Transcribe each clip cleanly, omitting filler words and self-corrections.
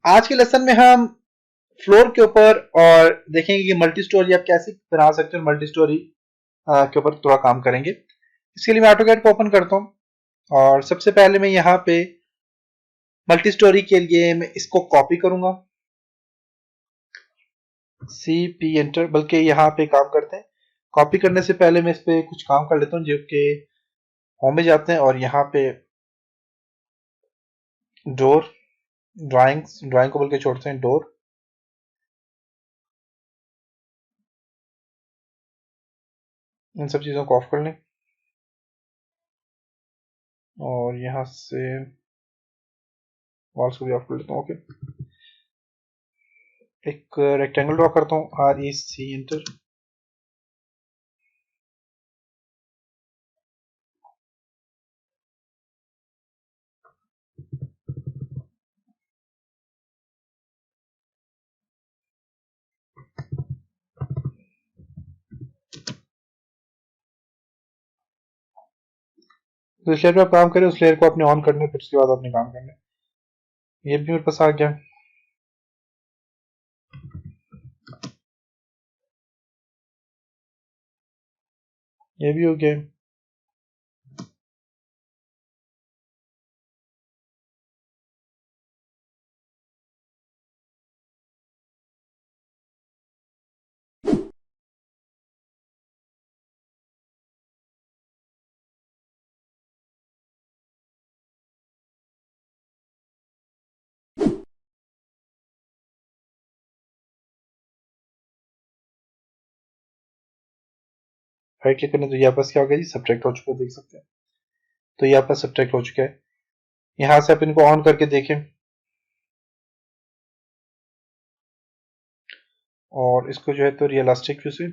आज के लेसन में हम फ्लोर के ऊपर और देखेंगे कि मल्टी स्टोरी आप कैसे बना सकते हो। मल्टी स्टोरी के ऊपर थोड़ा काम करेंगे। इसके लिए मैं ऑटोकैड को ओपन करता हूँ और सबसे पहले मैं यहाँ पे मल्टी स्टोरी के लिए मैं इसको कॉपी करूंगा, CP एंटर। बल्कि यहाँ पे काम करते हैं, कॉपी करने से पहले मैं इस पे कुछ काम कर लेता हूँ, जो कि होम में जाते हैं और यहाँ पे डोर ड्राइंग को बल्कि छोड़ते हैं डोर। इन सब चीज़ों को ऑफ कर लें और यहाँ से वॉल्स को भी ऑफ कर लेता हूँ। ओके, एक रेक्टेंगल ड्रॉ करता हूँ, REC एंटर। तो इस लेयर पे आप काम करें, उस लेयर को अपने ऑन करने, फिर उसके बाद अपने काम करने। ये भी मेरे पास आ गया। ये भी हो गया। राइट क्लिक करने तो यहाँ पास क्या हो गया जी, सब्ट्रैक्ट हो चुका है, देख सकते हैं। तो यहाँ पर सब्ट्रैक्ट हो चुका है। यहाँ से आप इनको ऑन करके देखें और इसको जो है तो रियलिस्टिक व्यू से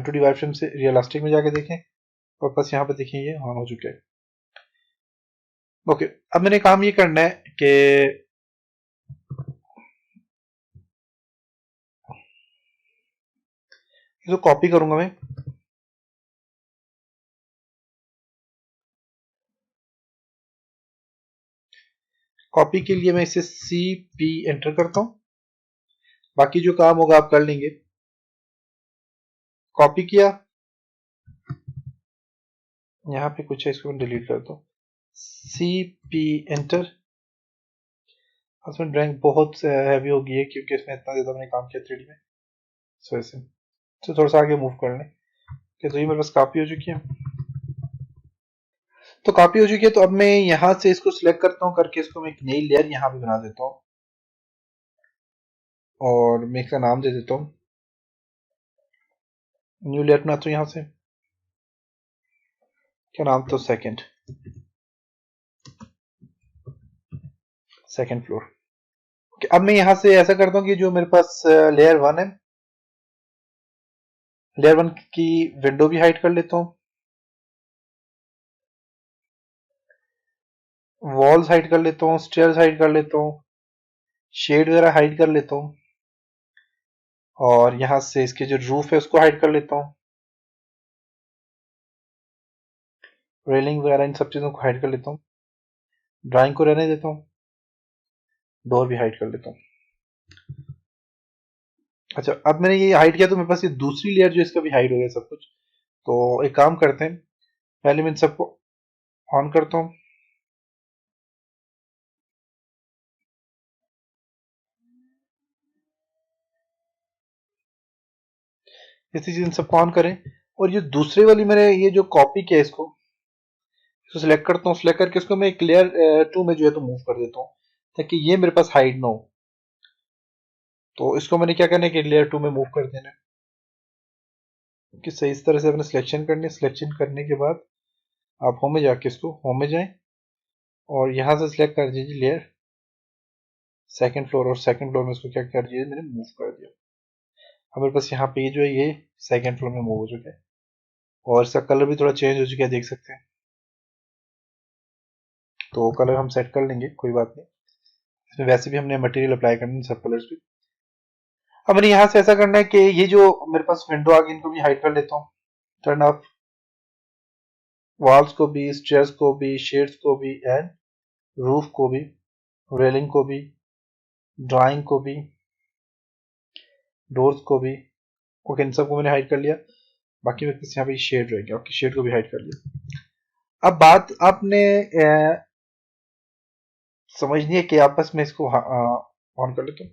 2D वाई फ्रेम से रियलिस्टिक में जाके देखें और बस यहाँ पे देखें ये ऑन हो चुका है। ओके, अब मैंने काम ये करना है कि इसको कॉपी करूंगा मैं। कॉपी के लिए मैं इसे CP एंटर करता हूं, बाकी जो काम होगा आप कर लेंगे। कॉपी किया, यहाँ पे कुछ है, इसको मैं डिलीट करता हूँ। CP enter. इसमें ड्राइंग बहुत हैवी हो गई है क्योंकि इसमें इतना ज्यादा मैंने काम किया 3D में, सो ऐसे तो थोड़ा सा आगे मूव कर लें। तो ये मेरे पास कॉपी हो चुकी है। तो कॉपी हो चुकी है, तो अब मैं यहाँ से इसको सिलेक्ट करता हूँ, करके इसको मैं एक नई लेयर यहाँ पे बना देता हूँ और मैं इसका नाम दे देता हूँ, न्यू लेयर बनाता हूँ। यहाँ से क्या नाम, तो सेकंड फ्लोर। अब मैं यहाँ से ऐसा करता हूँ कि जो मेरे पास लेयर 1 है, लेयर 1 की विंडो भी हाइड कर लेता हूँ, वॉल्स हाइड कर लेता हूँ, स्टेयर्स हाइड कर लेता हूँ, शेड वगैरह हाइड कर लेता हूँ और यहाँ से इसके जो रूफ है उसको हाइड कर लेता हूँ, रेलिंग वगैरह इन सब चीज़ों को हाइड कर लेता हूँ, ड्राइंग को रहने देता हूँ, डोर भी हाइड कर लेता हूँ। अच्छा, अब मैंने ये हाइड किया तो मेरे पास ये दूसरी लेयर जो इसका भी हाइड हो गया सब कुछ। तो एक काम करते हैं, पहले मैं इन सबको ऑन करता हूँ। इसी चीज इन सबको ऑन करें और ये दूसरे वाली मैंने ये जो कॉपी किया इसको सिलेक्ट करता हूँ। सिलेक्ट करके इसको मैं एक लेयर 2 में जो है तो मूव कर देता हूँ ताकि ये मेरे पास हाइड ना हो। तो इसको मैंने क्या करना है कि लेयर 2 में मूव कर देना है कि सही इस तरह से अपने सिलेक्शन करनी है। सिलेक्शन करने के बाद आप होम में जाके इसको होम में जाएं और यहाँ से सिलेक्ट कर दीजिए लेयर सेकंड फ्लोर, और सेकंड फ्लोर में इसको क्या कर दिया, मैंने मूव कर दिया। अब मेरे पास यहाँ पे जो है ये सेकंड फ्लोर में मूव हो चुका है और इसका कलर भी थोड़ा चेंज हो चुका है, देख सकते हैं। तो कलर हम सेट कर लेंगे, कोई बात नहीं। इसमें वैसे भी हमने मटेरियल अप्लाई करना है सब कलर्स पे। अब मैंने यहाँ से ऐसा करना है कि ये जो मेरे पास विंडो आ गई इनको भी हाइड कर लेता हूँ, टर्न ऑफ वॉल्स को भी, स्टेयर्स को भी, शेड्स को भी एंड रूफ को भी। रेलिंग को भी, ड्राइंग को भी, डोर्स को भी। ओके, इन सबको मैंने हाइड कर लिया। बाकी मेरे पास यहाँ पे शेड रह गया। ओके, शेड को भी हाइड कर लिया। अब बात आपने समझनी है कि आपस में इसको ऑन कर लेता हूँ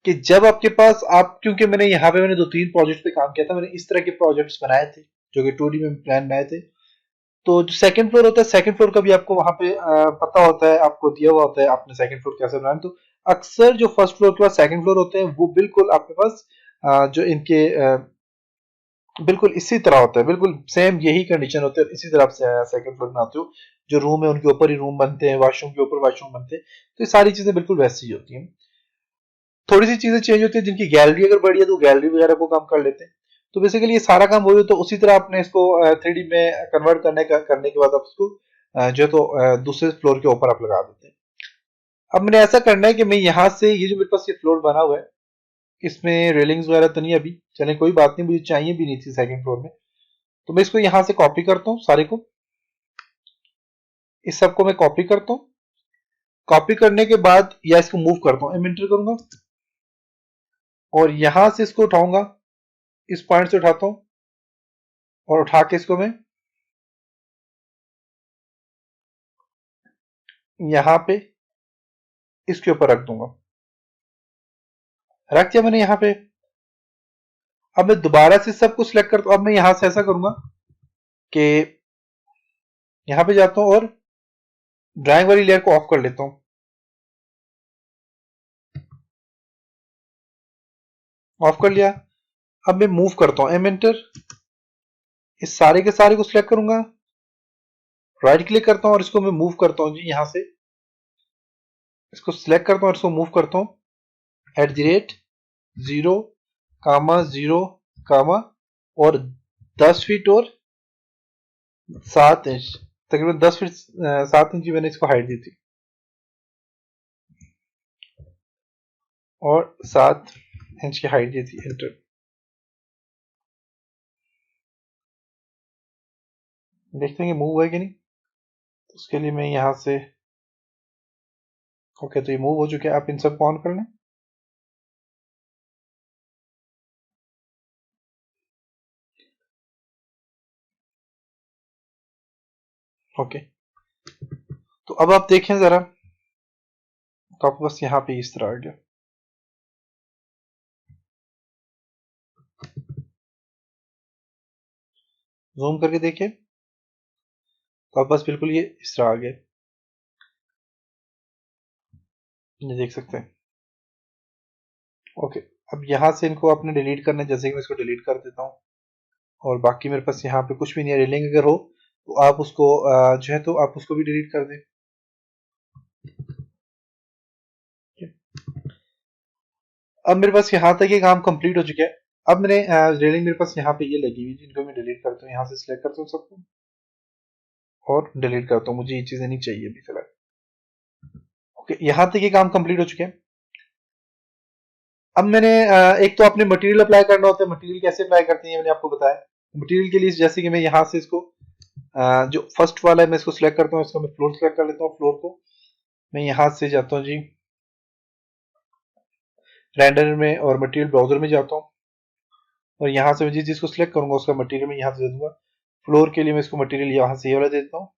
कि जब आपके पास आप, क्योंकि मैंने यहाँ पे मैंने 2-3 प्रोजेक्ट पे काम किया था, मैंने इस तरह के प्रोजेक्ट्स बनाए थे जो कि 2D में प्लान बनाए थे। तो जो सेकंड फ्लोर होता है, सेकंड फ्लोर का भी आपको वहां पे पता होता है, आपको दिया हुआ होता है आपने सेकंड फ्लोर कैसे बनाना। तो अक्सर जो फर्स्ट फ्लोर के बाद सेकंड फ्लोर होते हैं वो बिल्कुल आपके पास जो इनके बिल्कुल इसी तरह होता है, बिल्कुल सेम यही कंडीशन होती है, इसी तरह से सेकंड फ्लोर में आते हो। जो रूम है उनके ऊपर ही रूम बनते हैं, वॉशरूम के ऊपर वॉशरूम बनते हैं। तो ये सारी चीजें बिल्कुल वैसी ही होती हैं। थोड़ी सी चीजें चेंज होती है, जिनकी गैलरी अगर बड़ी है तो गैलरी वगैरह को काम कर लेते हैं। तो बेसिकली ये सारा काम वही, तो उसी तरह आपने इसको 3D में कन्वर्ट करने के बाद आप इसको जो है तो दूसरे फ्लोर के ऊपर आप लगा देते हैं। अब मैंने ऐसा करना है कि मैं यहाँ से, ये जो मेरे पास ये फ्लोर बना हुआ है, इसमें रेलिंग्स वगैरह तो नहीं अभी, चले कोई बात नहीं, मुझे चाहिए भी नहीं थी सेकंड फ्लोर में। तो मैं इसको यहाँ से कॉपी करता हूँ सारे को, इस सबको मैं कॉपी करता हूँ। कॉपी करने के बाद या इसको मूव करता हूँ, एंटर करूंगा और यहां से इसको उठाऊंगा, इस पॉइंट से उठाता हूं और उठा के इसको मैं यहां पे इसके ऊपर रख दूंगा। रख दिया मैंने यहां पे। अब मैं दोबारा से सब कुछ सिलेक्ट करता हूं। अब मैं यहां से ऐसा करूंगा कि यहां पे जाता हूं और ड्राइंग वाली लेयर को ऑफ कर लेता हूं। ऑफ कर लिया। अब मैं मूव करता हूं, एम एंटर, इस सारे के सारे को सिलेक्ट करूंगा, राइट क्लिक करता हूं और इसको मैं मूव करता हूं जी, यहां से इसको सिलेक्ट करता हूं और इसको मूव करता हूं @0, 0, और 10 फीट और 7 इंच, तकरीबन 10 फीट 7 इंच की मैंने इसको हाइट दी थी और 7 इंच की हाइट दी थी। एंटर। देखते हैं कि मूव है कि नहीं। तो उसके लिए मैं यहां से, ओके तो ये मूव हो चुके हैं। आप इन सब को ऑन कर लें। ओके, तो अब आप देखें जरा, तो आपको बस यहाँ पे इस तरह आ गया। जूम करके देखिए, तो आप बस बिल्कुल ये इस तरह आ गया, ये देख सकते हैं। ओके, अब यहाँ से इनको आपने डिलीट करना है, जैसे कि मैं इसको डिलीट कर देता हूँ और बाकी मेरे पास यहाँ पे कुछ भी नहीं है। रेलिंग अगर हो तो आप उसको जो है तो आप उसको भी डिलीट कर दें। अब मेरे पास यहाँ तक ये काम कंप्लीट हो चुका है। अब मैंने रेलिंग मेरे पास यहाँ पे ये लगी हुई, जिनको मैं डिलीट करता हूँ, यहाँ से सिलेक्ट करता हूँ सबको और डिलीट करता हूँ, मुझे ये चीजें नहीं चाहिए अभी फिलहाल। ओके, यहाँ तक ये काम कंप्लीट हो चुके हैं। अब मैंने एक तो आपने मटेरियल अप्लाई करना होता है। मटेरियल कैसे अप्लाई करते हैं मैंने आपको बताया। मटेरियल के लिए जैसे कि मैं यहाँ से इसको जो फर्स्ट वाला है मैं इसको सिलेक्ट करता हूँ, इसको मैं फ्लोर सिलेक्ट कर लेता हूँ। फ्लोर को मैं यहाँ से जाता हूँ जी रेंडर में और मटेरियल ब्राउजर में जाता हूँ और यहाँ से मैं जिस चीज को सिलेक्ट करूंगा उसका मटेरियल मैं यहाँ से दे दूंगा। फ्लोर के लिए मैं इसको मटेरियल यहाँ से ये वाला दे देता हूँ।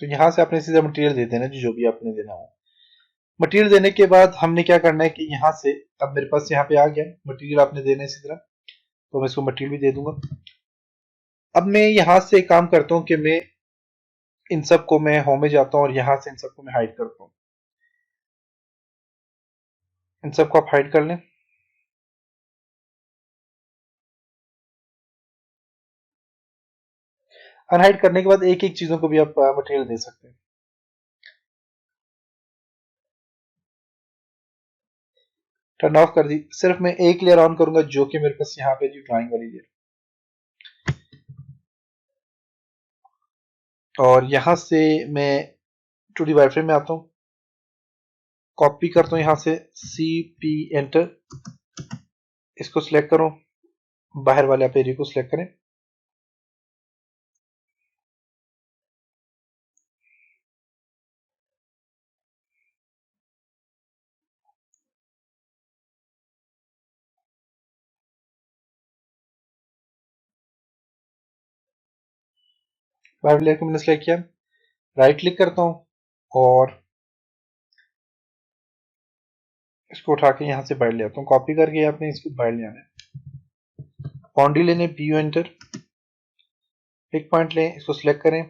तो यहाँ से आपने सीधा मटेरियल दे देना जो भी आपने देना हो। मटेरियल देने के बाद हमने क्या करना है कि यहाँ से, अब मेरे पास यहाँ पे आ गया मटेरियल आपने देना है इसी तरह, तो मैं इसको मटेरियल भी दे दूंगा। अब मैं यहां से काम करता हूं कि मैं इन सब को मैं होम में जाता हूं और यहां से इन सबको मैं हाइड करता हूं। इन सबको आप हाइड कर लें। अनहाइड करने के बाद एक एक चीजों को भी आप मटेरियल दे सकते हैं। टर्न ऑफ कर दी। सिर्फ मैं एक लेयर ऑन करूंगा जो कि मेरे पास यहाँ पे ड्राइंग वाली लेयर, और यहां से मैं 2D वायरफ्रेम में आता हूँ, कॉपी करता हूँ यहां से CP एंटर, इसको सिलेक्ट करो, बाहर वाले आप एरिया को सिलेक्ट करें, बाहर लेयर को मैंने सिलेक्ट किया, राइट क्लिक करता हूँ और इसको उठा के यहाँ से बाहर ले आता हूँ, कॉपी करके आपने इसको बाहर ले आना है। बाउंड्री लेने, PU एंटर, पिक पॉइंट लें, इसको सिलेक्ट करें,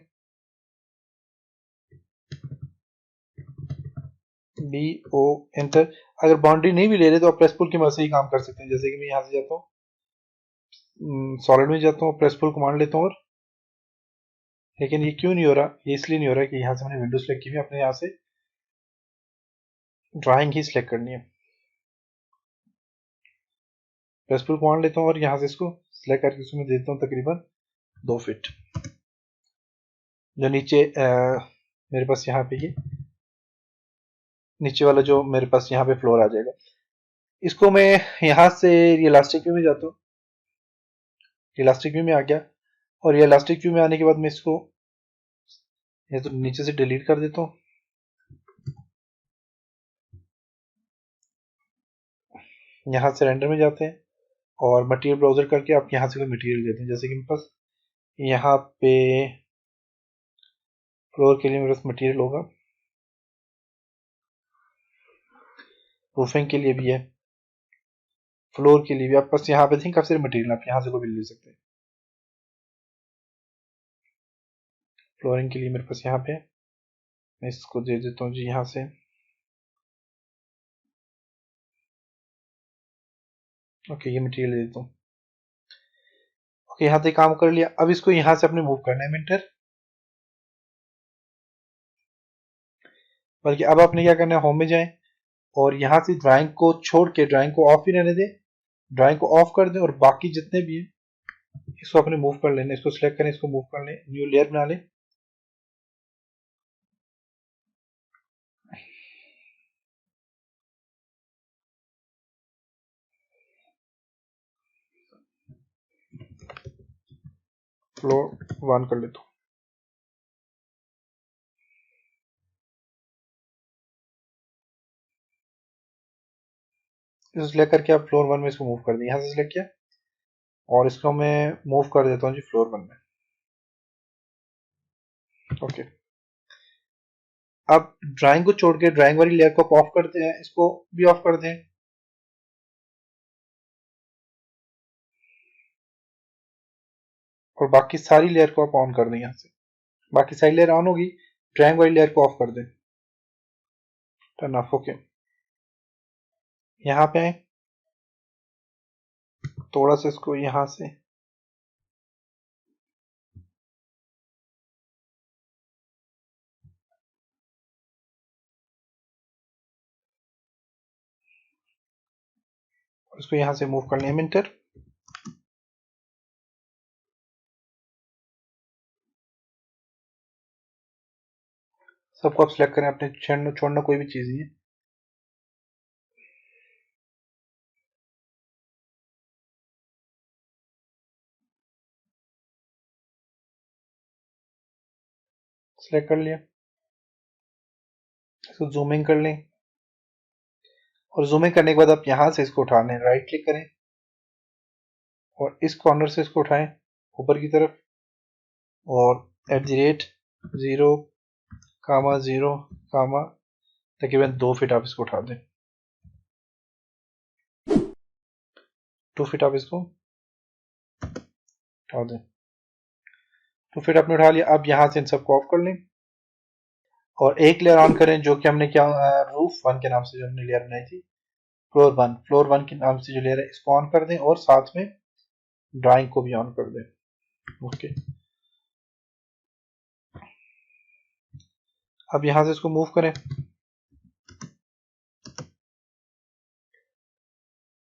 BO एंटर। अगर बाउंड्री नहीं भी ले रहे तो आप प्रेस पुल की मदद से ही काम कर सकते हैं। जैसे कि मैं यहाँ से जाता हूँ, सॉलिड में जाता हूँ, प्रेस पुल कमांड लेता हूँ, और लेकिन ये क्यों नहीं हो रहा, ये इसलिए नहीं हो रहा कि यहाँ से मैंने विंडो सेलेक्ट की हुई, अपने यहाँ से ड्राइंग ही सिलेक्ट करनी है। प्रेस पुल कमांड लेता हूँ और यहाँ से इसको सिलेक्ट करके इसमें देता हूँ तकरीबन 2 फीट, जो नीचे मेरे पास यहाँ पे ये नीचे वाला जो मेरे पास यहाँ पे फ्लोर आ जाएगा। इसको मैं यहाँ से इलास्टिक व्यू में जाता हूँ, इलास्टिक व्यू में आ गया, और ये इलास्टिक व्यू में आने के बाद मैं इसको ये तो नीचे से डिलीट कर देता हूँ। यहाँ से रेंडर में जाते हैं और मटेरियल ब्राउजर करके आप यहाँ से कोई मटेरियल देते हैं। जैसे कि मेरे पास यहाँ पे फ्लोर के लिए मेरे पास मटेरियल होगा, रूफिंग के लिए भी है, फ्लोर के लिए भी आपके पास यहाँ पे थिंक काफी सारे मटेरियल आप यहाँ से कोई भी ले सकते हैं। फ्लोरिंग के लिए मेरे पास यहाँ पे मैं इसको दे देता हूँ जी यहाँ से, ओके ये मटेरियल दे देता हूँ। ओके यहाँ से काम कर लिया। अब इसको यहाँ से अपने मूव करना है मिनटर, बल्कि अब आपने क्या करना है, होम में जाएं और यहाँ से ड्राइंग को छोड़ के ड्राइंग को ऑफ ही रहने दें, ड्राइंग को ऑफ कर दें, और बाकी जितने भी हैं इसको अपने मूव कर लेना, इसको सिलेक्ट करें, इसको मूव कर लें, न्यू लेयर बना लें, फ्लोर 1 कर लेता हूँ। इसको सिलेक्ट करके आप फ्लोर 1 में इसको मूव कर दें, यहाँ से सिलेक्ट किया और इसको मैं मूव कर देता हूँ जी फ्लोर 1 में। ओके अब ड्राइंग को छोड़ के ड्राइंग वाली लेयर को आप ऑफ करते हैं, इसको भी ऑफ कर दें, और बाकी सारी लेयर को आप ऑन कर दें। यहाँ से बाकी सारी लेयर ऑन होगी, ड्राइंग वाली लेयर को ऑफ कर दें, टर्न ऑफ। ओके यहाँ पे आए, थोड़ा सा इसको यहाँ से इसको यहाँ से मूव कर लें मिनटर, सबको आप सिलेक्ट करें, अपने छोड़ना कोई भी चीज नहीं है। सिलेक्ट कर लिया, इसको जूमिंग कर लें, और जूमिंग करने के बाद आप यहाँ से इसको उठा लें, राइट क्लिक करें और इस कॉर्नर से इसको उठाएं ऊपर की तरफ, और @0 कामा 0 कामा तकरीबन 2 फीट आप इसको उठा दें, 2 फीट आप इसको उठा दें। तो फिर आपने उठा लिया। अब यहाँ से इन सबको ऑफ कर लें और एक लेयर ऑन करें जो कि हमने क्या रूफ वन के नाम से जो हमने लेयर बनाई थी, फ्लोर वन के नाम से जो लेयर है इसको ऑन कर दें और साथ में ड्राइंग को भी ऑन कर दें। ओके, अब यहां से इसको मूव करें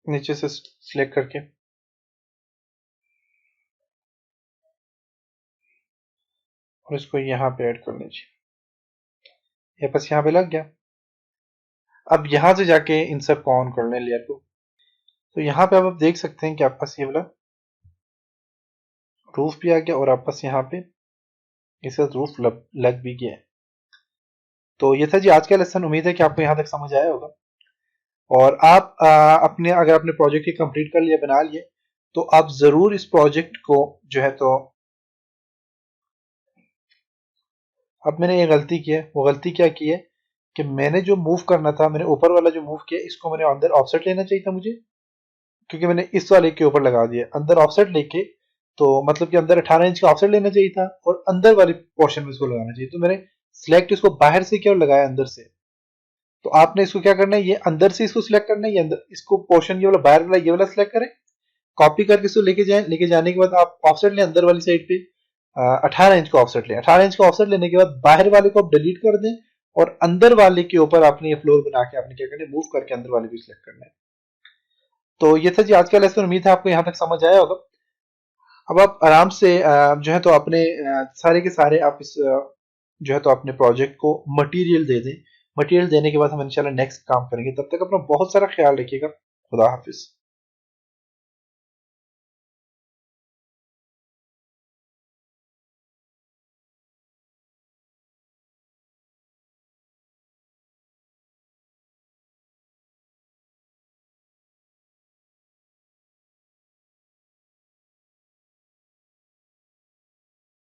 नीचे से सिलेक्ट करके और इसको यहाँ पे ऐड कर लीजिए। ये बस यहाँ पे लग गया। अब यहाँ से जाके इन सब को ऑन कर लें लेयर को। तो यहाँ पे अब आप देख सकते हैं कि आपके पास ये वाला रूफ भी आ गया और आपके पास यहाँ पे इसका रूफ लग भी गया है। तो ये था जी आज का लेसन। उम्मीद है कि आपको यहाँ तक समझ आया होगा और आप अपने अगर आपने प्रोजेक्ट ही कंप्लीट कर लिया, बना लिए, तो आप जरूर इस प्रोजेक्ट को जो है तो अब मैंने ये गलती की है। वो गलती क्या की है कि मैंने जो मूव करना था, मैंने ऊपर वाला जो मूव किया इसको मैंने अंदर ऑफसेट लेना चाहिए था मुझे, क्योंकि मैंने इस वाले के ऊपर लगा दिया अंदर ऑफसेट लेके। तो मतलब कि अंदर 18 इंच का ऑफसेट लेना चाहिए था और अंदर वाले पोर्शन में इसको लगाना चाहिए। तो मैंने सिलेक्ट इसको बाहर से किया और लगाया अंदर से। तो आपने इसको क्या करना है, ये अंदर से इसको सिलेक्ट करना है, ये अंदर इसको पोर्शन ये वाला बाहर वाला ये वाला सिलेक्ट करें, कॉपी करके इसको लेके जाएं। लेके जाने के बाद आप ऑफसेट लें अंदर वाली साइड पे 18 इंच का ऑफसेट लें। 18 इंच का ऑफसेट लेने के बाद बाहर वाले को आप डिलीट कर दें और अंदर वाले के ऊपर आपने ये फ्लोर बना के आपने क्या करना है, मूव करके अंदर वाले को सिलेक्ट करना है। तो ये था जी आज का लेसन। उम्मीद है आपको यहाँ तक समझ आया होगा। अब आप आराम से जो है तो अपने सारे के सारे आप इस जो है तो अपने प्रोजेक्ट को मटेरियल दे दें। मटेरियल देने के बाद हम इंशाल्लाह नेक्स्ट काम करेंगे। तब तक अपना बहुत सारा ख्याल रखिएगा। खुदा हाफिज।